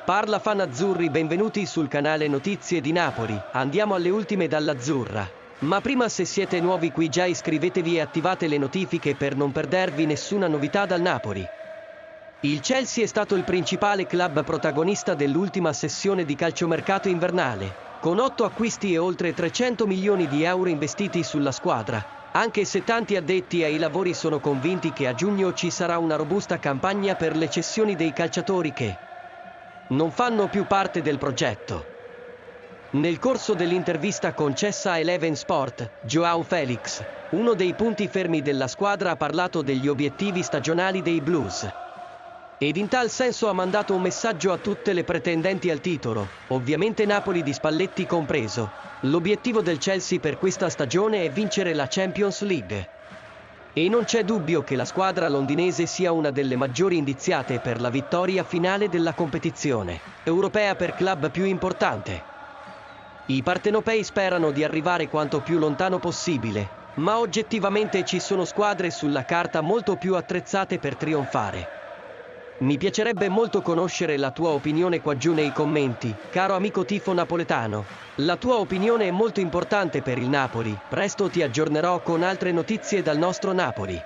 Parla fan azzurri, benvenuti sul canale Notizie di Napoli. Andiamo alle ultime dall'Azzurra. Ma prima, se siete nuovi qui già iscrivetevi e attivate le notifiche per non perdervi nessuna novità dal Napoli. Il Chelsea è stato il principale club protagonista dell'ultima sessione di calciomercato invernale, con 8 acquisti e oltre 300 milioni di euro investiti sulla squadra, anche se tanti addetti ai lavori sono convinti che a giugno ci sarà una robusta campagna per le cessioni dei calciatori che non fanno più parte del progetto. Nel corso dell'intervista concessa a Eleven Sport, João Félix, uno dei punti fermi della squadra, ha parlato degli obiettivi stagionali dei Blues. Ed in tal senso ha mandato un messaggio a tutte le pretendenti al titolo, ovviamente Napoli di Spalletti compreso. L'obiettivo del Chelsea per questa stagione è vincere la Champions League. E non c'è dubbio che la squadra londinese sia una delle maggiori indiziate per la vittoria finale della competizione europea per club più importante. I partenopei sperano di arrivare quanto più lontano possibile, ma oggettivamente ci sono squadre sulla carta molto più attrezzate per trionfare. Mi piacerebbe molto conoscere la tua opinione qua giù nei commenti, caro amico tifo napoletano. La tua opinione è molto importante per il Napoli. Presto ti aggiornerò con altre notizie dal nostro Napoli.